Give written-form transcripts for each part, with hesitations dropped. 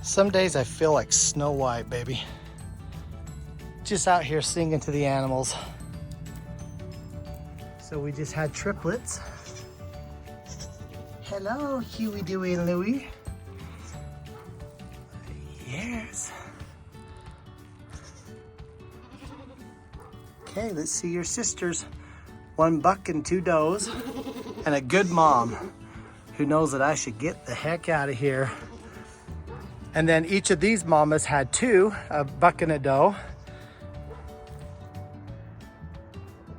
Some days I feel like Snow White, baby. Just out here singing to the animals. So we just had triplets. Hello, Huey, Dewey, and Louie. Yes. Okay, let's see your sisters. 1 buck and 2 does, and a good mom who knows that I should get the heck out of here. And then each of these mamas had 2, a buck and a doe.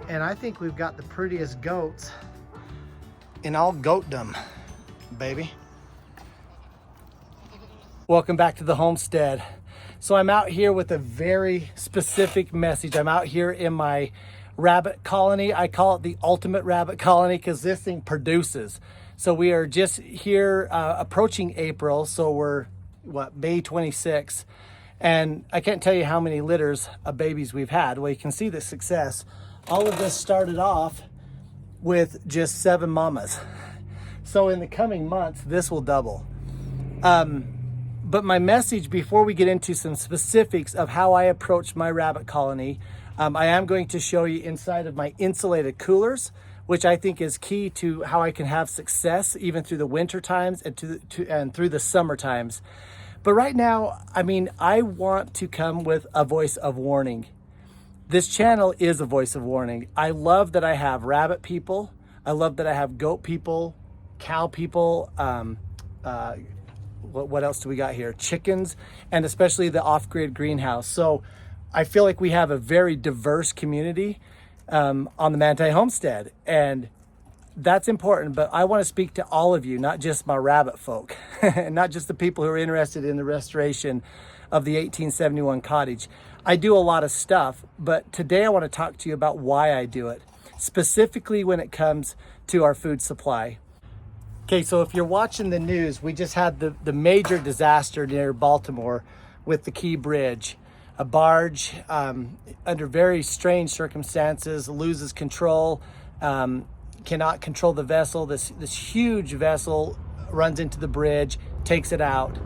And I think we've got the prettiest goats in all goatdom, baby. Welcome back to the homestead. So I'm out here with a very specific message. I'm out here in my rabbit colony. I call it the ultimate rabbit colony because this thing produces. So we are just here approaching April. So we're May 26th. And I can't tell you how many litters of babies we've had. Well, you can see the success. All of this started off with just 7 mamas. So in the coming months, this will double. But my message before we get into some specifics of how I approach my rabbit colony, I am going to show you inside of my insulated coolers, which I think is key to how I can have success even through the winter times and through the summer times. But right now, I mean, I want to come with a voice of warning. This channel is a voice of warning. I love that I have rabbit people. I love that I have goat people, cow people, what else do we got here? Chickens, and especially the off-grid greenhouse. So I feel like we have a very diverse community on the Manti Homestead, and that's important. But I want to speak to all of you, not just my rabbit folk, and not just the people who are interested in the restoration of the 1871 cottage. I do a lot of stuff, but today I want to talk to you about why I do it, specifically when it comes to our food supply. Okay, so if you're watching the news, we just had the major disaster near Baltimore with the Key Bridge. A barge, under very strange circumstances, loses control, cannot control the vessel. This huge vessel runs into the bridge, takes it out.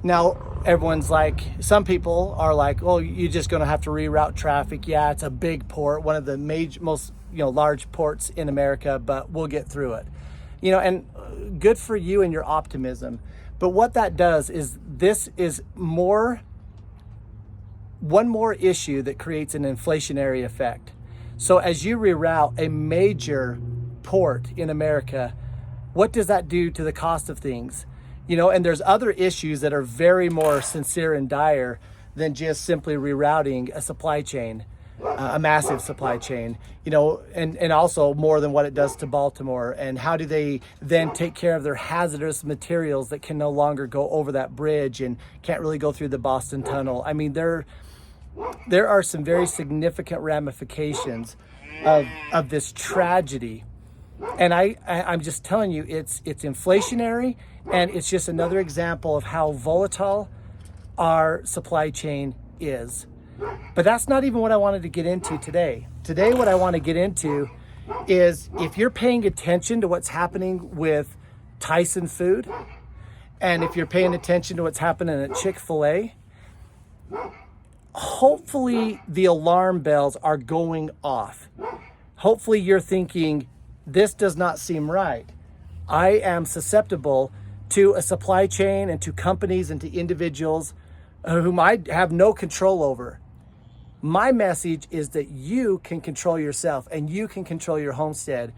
Now, everyone's like, some people are like, oh, you're just gonna have to reroute traffic. Yeah, it's a big port, one of the most large ports in America, but we'll get through it. And good for you and your optimism. But what that does is this is one more issue that creates an inflationary effect. So as you reroute a major port in America, what does that do to the cost of things? And there's other issues that are very more sincere and dire than just simply rerouting a supply chain, a massive supply chain, and also more than what it does to Baltimore. And how do they then take care of their hazardous materials that can no longer go over that bridge and can't really go through the Boston Tunnel? I mean, there are some very significant ramifications of this tragedy. And I'm just telling you, it's inflationary, and it's just another example of how volatile our supply chain is. But that's not even what I wanted to get into today. Today, what I want to get into is if you're paying attention to what's happening with Tyson food, and if you're paying attention to what's happening at Chick-fil-A, hopefully the alarm bells are going off. Hopefully you're thinking, this does not seem right. I am susceptible to a supply chain and to companies and to individuals whom I have no control over. My message is that you can control yourself, and you can control your homestead,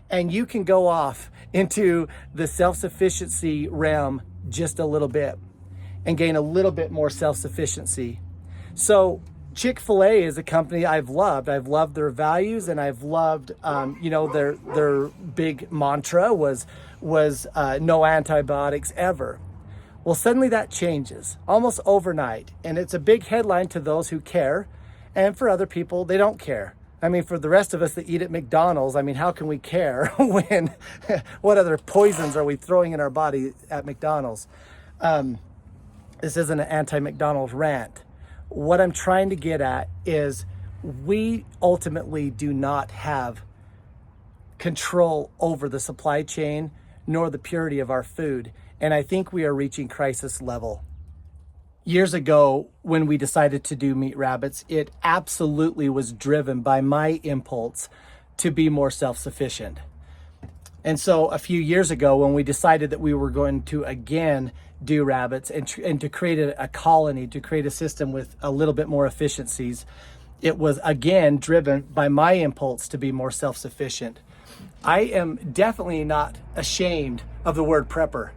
and you can go off into the self-sufficiency realm just a little bit and gain a little bit more self-sufficiency. So Chick-fil-A is a company I've loved. I've loved their values, and I've loved, their big mantra was no antibiotics ever. Well, suddenly that changes almost overnight, and it's a big headline to those who care, and for other people, they don't care. I mean, for the rest of us that eat at McDonald's, I mean, how can we care when, what other poisons are we throwing in our body at McDonald's? This isn't an anti-McDonald's rant. What I'm trying to get at is we ultimately do not have control over the supply chain nor the purity of our food. And I think we are reaching crisis level. Years ago, when we decided to do meat rabbits, it absolutely was driven by my impulse to be more self-sufficient. And so a few years ago, when we decided that we were going to again do rabbits and to create a colony, to create a system with a little bit more efficiencies, it was again driven by my impulse to be more self-sufficient. I am definitely not ashamed of the word prepper.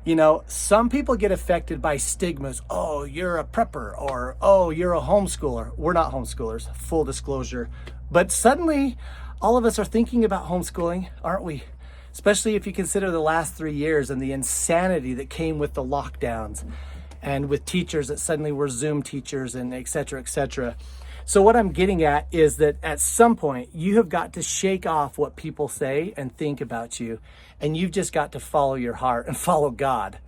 You know, some people get affected by stigmas. Oh, you're a prepper, or oh, you're a homeschooler. We're not homeschoolers, full disclosure. But suddenly, all of us are thinking about homeschooling, aren't we? Especially if you consider the last 3 years and the insanity that came with the lockdowns and with teachers that suddenly were Zoom teachers and et cetera, et cetera. So what I'm getting at is that at some point you have got to shake off what people say and think about you, and you've just got to follow your heart and follow God.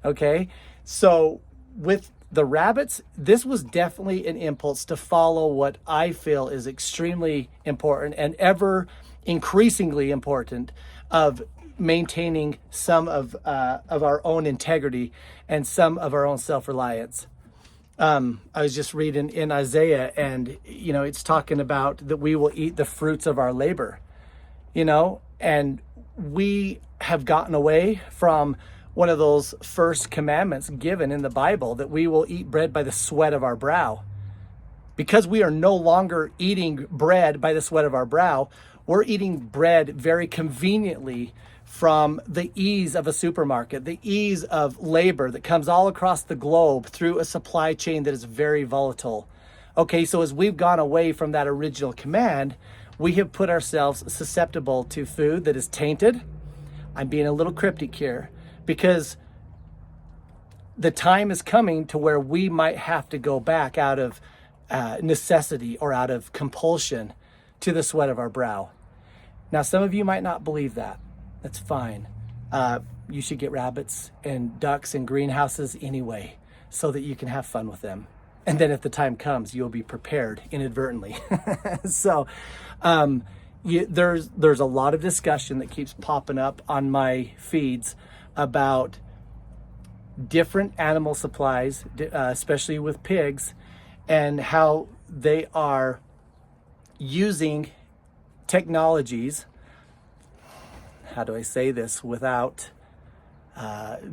Okay? So with the rabbits, this was definitely an impulse to follow what I feel is extremely important and ever increasingly important of maintaining some of our own integrity and some of our own self-reliance. I was just reading in Isaiah, and, you know, it's talking about that we will eat the fruits of our labor, you know, and we have gotten away from one of those first commandments given in the Bible, that we will eat bread by the sweat of our brow. Because we are no longer eating bread by the sweat of our brow, we're eating bread very conveniently from the ease of a supermarket, the ease of labor that comes all across the globe through a supply chain that is very volatile. Okay, so as we've gone away from that original command, we have put ourselves susceptible to food that is tainted. I'm being a little cryptic here, because the time is coming to where we might have to go back out of necessity or out of compulsion to the sweat of our brow. Now, some of you might not believe that. That's fine. You should get rabbits and ducks and greenhouses anyway, so that you can have fun with them. And then if the time comes, you'll be prepared inadvertently. So there's a lot of discussion that keeps popping up on my feeds about different animal supplies, especially with pigs, and how they are using technologies. How do I say this without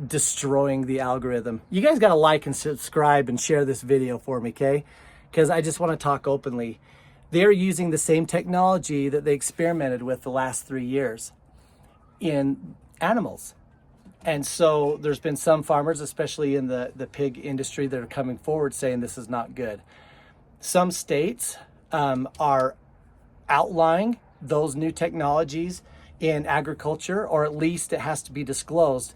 destroying the algorithm? You guys got to like and subscribe and share this video for me, okay? Because I just want to talk openly. They're using the same technology that they experimented with the last 3 years in animals. And so there's been some farmers, especially in the pig industry, that are coming forward saying this is not good. Some states are outlining those new technologies in agriculture, or at least it has to be disclosed.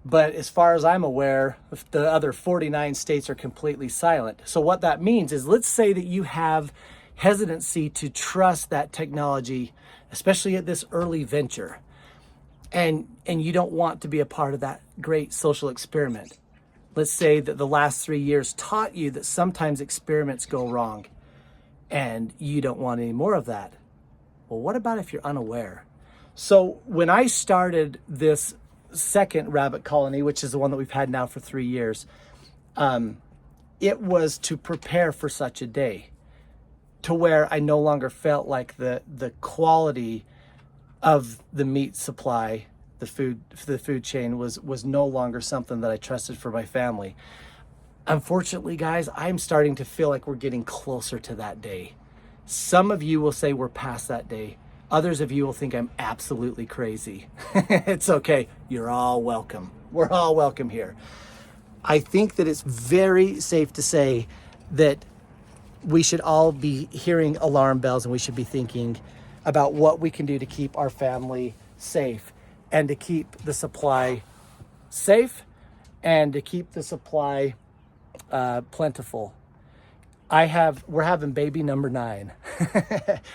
But as far as I'm aware, the other 49 states are completely silent. So what that means is, let's say that you have hesitancy to trust that technology, especially at this early venture, and you don't want to be a part of that great social experiment. Let's say that the last 3 years taught you that sometimes experiments go wrong, and you don't want any more of that. Well, what about if you're unaware? So when I started this second rabbit colony, which is the one that we've had now for 3 years, it was to prepare for such a day, to where I no longer felt like the quality of the meat supply, the food chain was no longer something that I trusted for my family. Unfortunately, guys, I'm starting to feel like we're getting closer to that day. Some of you will say we're past that day. Others of you will think I'm absolutely crazy. It's okay. You're all welcome. We're all welcome here. I think that it's very safe to say that we should all be hearing alarm bells, and we should be thinking about what we can do to keep our family safe, and to keep the supply safe, and to keep the supply plentiful. We're having baby number 9.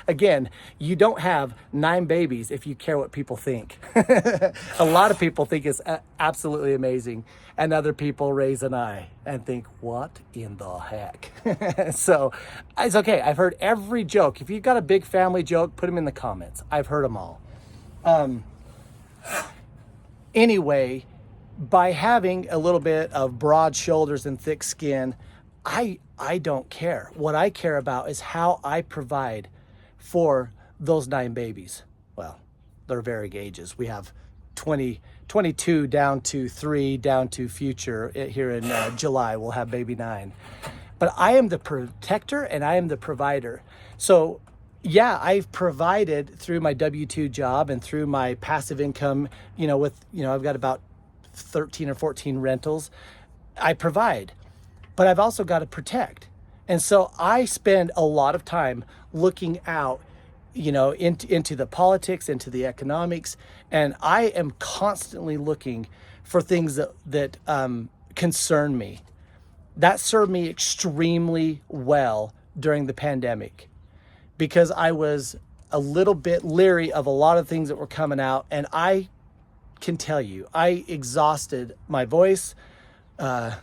Again, you don't have 9 babies if you care what people think. A lot of people think it's absolutely amazing, and other people raise an eye and think, what in the heck? So it's okay. I've heard every joke. If you've got a big family joke, put them in the comments. I've heard them all. Anyway, by having a little bit of broad shoulders and thick skin, I don't care. What I care about is how I provide for those 9 babies. Well, they're varying ages. We have 22 down to 3 down to future here in July. We'll have baby 9. But I am the protector and I am the provider. So yeah, I've provided through my W-2 job and through my passive income, I've got about 13 or 14 rentals. I provide, but I've also got to protect. And so I spend a lot of time looking out, into the politics, into the economics, and I am constantly looking for things that concern me. That served me extremely well during the pandemic, because I was a little bit leery of a lot of things that were coming out. And I can tell you, I exhausted my voice, the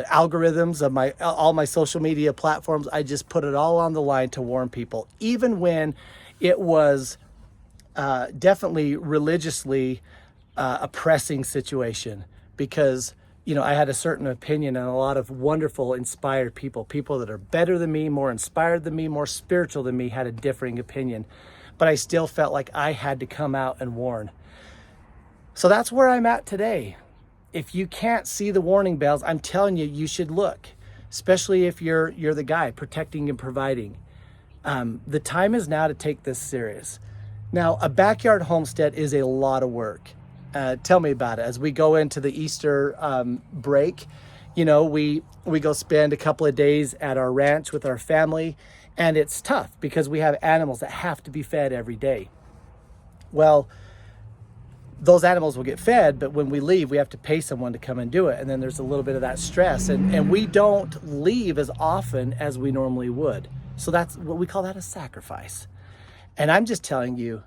algorithms of all my social media platforms. I just put it all on the line to warn people, even when it was definitely religiously a pressing situation, because I had a certain opinion, and a lot of wonderful, inspired people that are better than me, more inspired than me, more spiritual than me, had a differing opinion. But I still felt like I had to come out and warn. So that's where I'm at today. If you can't see the warning bells, I'm telling you, you should look, especially if you're the guy protecting and providing. The time is now to take this serious. Now, a backyard homestead is a lot of work. Tell me about it. As we go into the Easter break, we go spend a couple of days at our ranch with our family, and it's tough because we have animals that have to be fed every day. Well, those animals will get fed, but when we leave, we have to pay someone to come and do it. And then there's a little bit of that stress, and we don't leave as often as we normally would. So that's what we call that, a sacrifice. And I'm just telling you,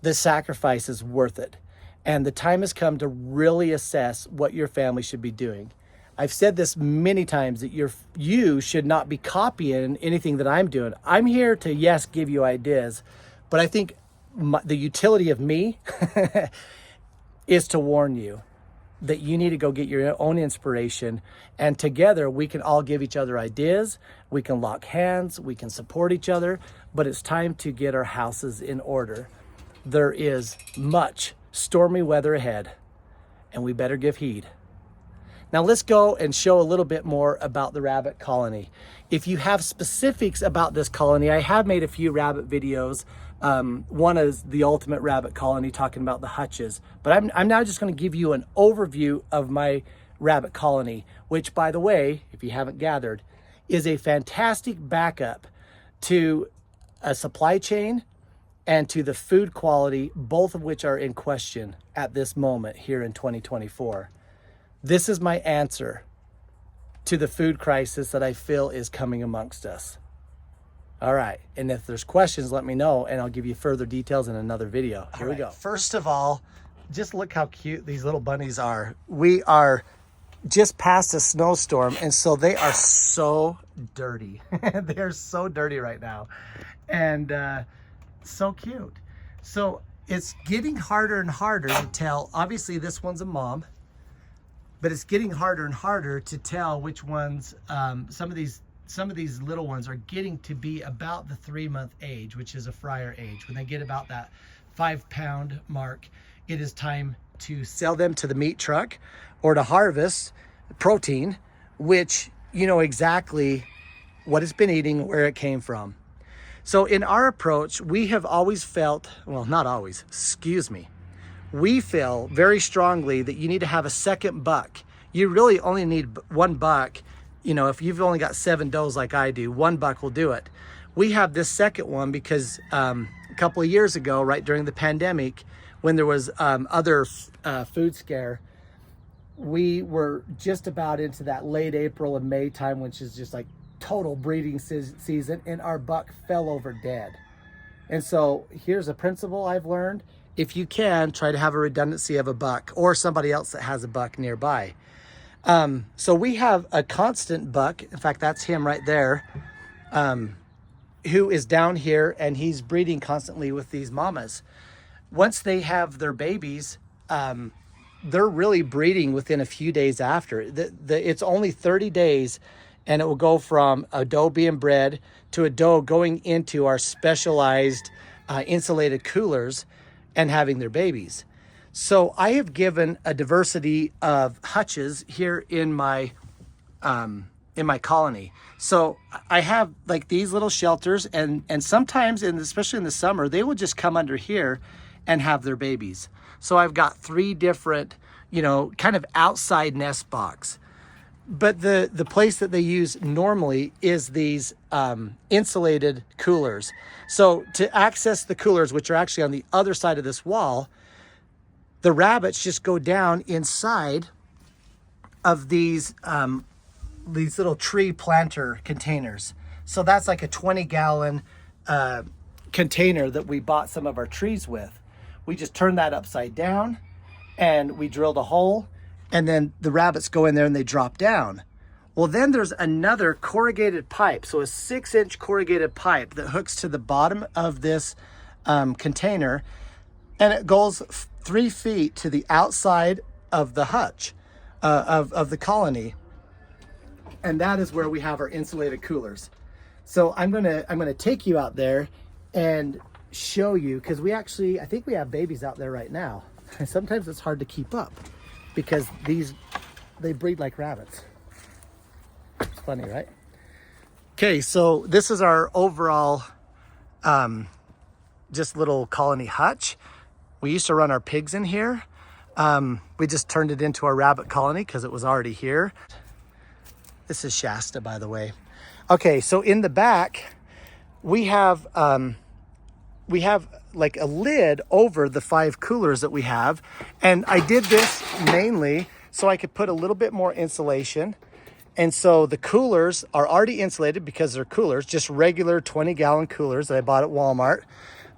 the sacrifice is worth it. And the time has come to really assess what your family should be doing. I've said this many times, that you should not be copying anything that I'm doing. I'm here to, yes, give you ideas, but I think the utility of me is to warn you that you need to go get your own inspiration, and together we can all give each other ideas, we can lock hands, we can support each other, but it's time to get our houses in order. There is much stormy weather ahead, and we better give heed. Now let's go and show a little bit more about the rabbit colony. If you have specifics about this colony, I have made a few rabbit videos. One is the ultimate rabbit colony, talking about the hutches, but I'm now just going to give you an overview of my rabbit colony, which, by the way, if you haven't gathered, is a fantastic backup to a supply chain and to the food quality, both of which are in question at this moment here in 2024. This is my answer to the food crisis that I feel is coming amongst us. All right, and if there's questions, let me know, and I'll give you further details in another video. Here we go. First of all, just look how cute these little bunnies are. We are just past a snowstorm, and so they are so dirty. They are so dirty right now, and so cute. So it's getting harder and harder to tell. Obviously, this one's a mom, but it's getting harder and harder to tell which ones. Some of these little ones are getting to be about the 3-month age, which is a fryer age. When they get about that 5-pound mark, it is time to sell them to the meat truck or to harvest protein, which you know exactly what it's been eating, where it came from. So in our approach, we have always felt, well, not always, excuse me. We feel very strongly that you need to have a second buck. You really only need one buck. You know, if you've only got 7 does like I do, 1 buck will do it. We have this second one because a couple of years ago, right during the pandemic, when there was other food scare, we were just about into that late April and May time, which is just like total breeding season, and our buck fell over dead. And so here's a principle I've learned. If you can, try to have a redundancy of a buck or somebody else that has a buck nearby. So we have a constant buck. In fact, that's him right there, who is down here, and he's breeding constantly with these mamas. Once they have their babies, they're really breeding within a few days after. It's only 30 days, and it will go from a doe being bred to a doe going into our specialized insulated coolers and having their babies. So I have given a diversity of hutches here in my colony. So I have like these little shelters, and sometimes, and especially in the summer, they will just come under here and have their babies. So I've got 3 different, kind of outside nest box. But the place that they use normally is these insulated coolers. So to access the coolers, which are actually on the other side of this wall, the rabbits just go down inside of these little tree planter containers. So that's like a 20-gallon container that we bought some of our trees with. We just turned that upside down and we drilled a hole, and then the rabbits go in there and they drop down. Well, then there's another corrugated pipe. So a 6-inch corrugated pipe that hooks to the bottom of this container, and it goes 3 feet to the outside of the hutch of the colony. And that is where we have our insulated coolers. So I'm gonna take you out there and show you, because I think we have babies out there right now. And sometimes it's hard to keep up because they breed like rabbits. It's funny, right? Okay, so this is our overall just little colony hutch. We used to run our pigs in here. We just turned it into a rabbit colony because it was already here. This is Shasta, by the way. Okay, so in the back, we have like a lid over the 5 coolers that we have. And I did this mainly so I could put a little bit more insulation. And so the coolers are already insulated because they're coolers, just regular 20-gallon coolers that I bought at Walmart.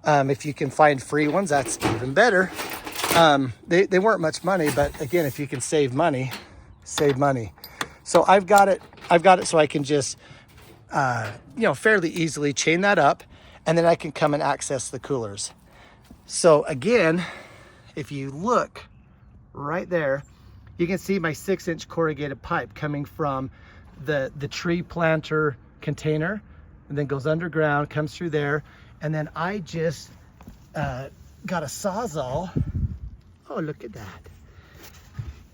If you can find free ones, that's even better. They weren't much money, but again, if you can save money, save money. So I've got it so I can just, fairly easily chain that up, and then I can come and access the coolers. So again, if you look right there, you can see my 6-inch corrugated pipe coming from the tree planter container, and then goes underground, comes through there. And then I just got a Sawzall. Oh, look at that.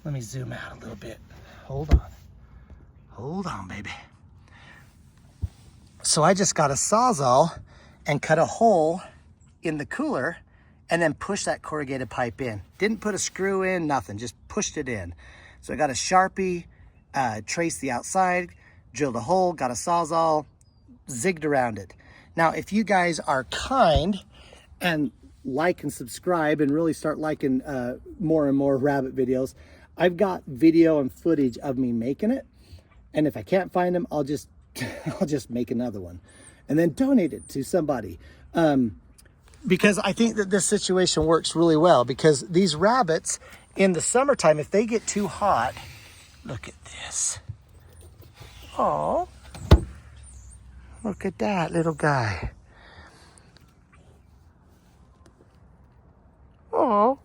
Let me zoom out a little bit. Hold on, baby. So I just got a Sawzall and cut a hole in the cooler and then pushed that corrugated pipe in. Didn't put a screw in, nothing, just pushed it in. So I got a Sharpie, traced the outside, drilled a hole, got a Sawzall, zigged around it. Now, if you guys are kind and like and subscribe and really start liking more and more rabbit videos, I've got video and footage of me making it. And if I can't find them, I'll just make another one and then donate it to somebody. Because I think that this situation works really well, because these rabbits in the summertime, if they get too hot, look at this. Oh, look at that little guy. Oh,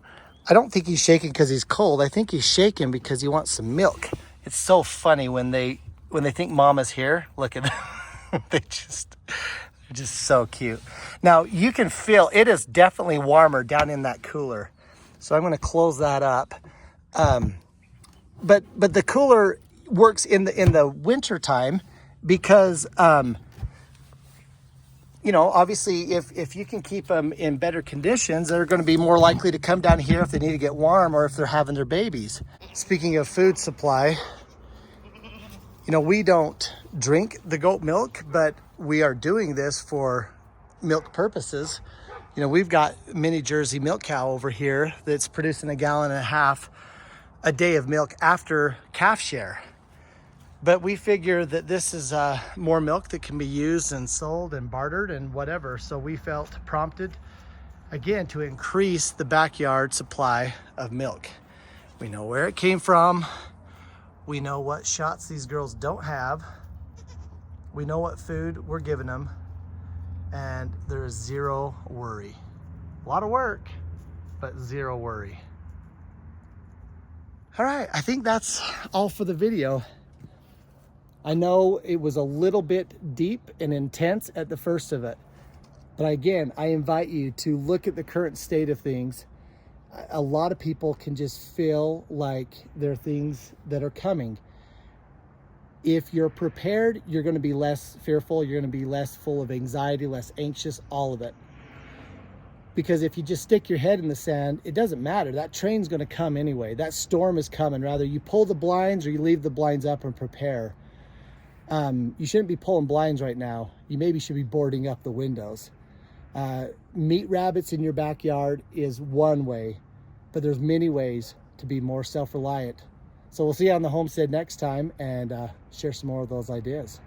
I don't think he's shaking because he's cold. I think he's shaking because he wants some milk. It's so funny when they think mama's here. Look at them. They're just so cute. Now you can feel it is definitely warmer down in that cooler. So I'm going to close that up. But the cooler works in the winter time because obviously if you can keep them in better conditions, they're going to be more likely to come down here if they need to get warm or if they're having their babies. Speaking of food supply, we don't drink the goat milk, but we are doing this for milk purposes. We've got mini Jersey milk cow over here that's producing 1.5 gallons a day of milk after calf share. But we figure that this is more milk that can be used and sold and bartered and whatever. So we felt prompted, again, to increase the backyard supply of milk. We know where it came from. We know what shots these girls don't have. We know what food we're giving them. And there is zero worry. A lot of work, but zero worry. All right, I think that's all for the video. I know it was a little bit deep and intense at the first of it, but again, I invite you to look at the current state of things. A lot of people can just feel like there are things that are coming. If you're prepared, you're going to be less fearful, you're going to be less full of anxiety, less anxious, all of it. Because if you just stick your head in the sand, it doesn't matter. That train's going to come anyway. That storm is coming. Rather, you pull the blinds or you leave the blinds up and prepare. You shouldn't be pulling blinds right now. You maybe should be boarding up the windows. Meat rabbits in your backyard is one way, but there's many ways to be more self-reliant. So we'll see you on the homestead next time and share some more of those ideas.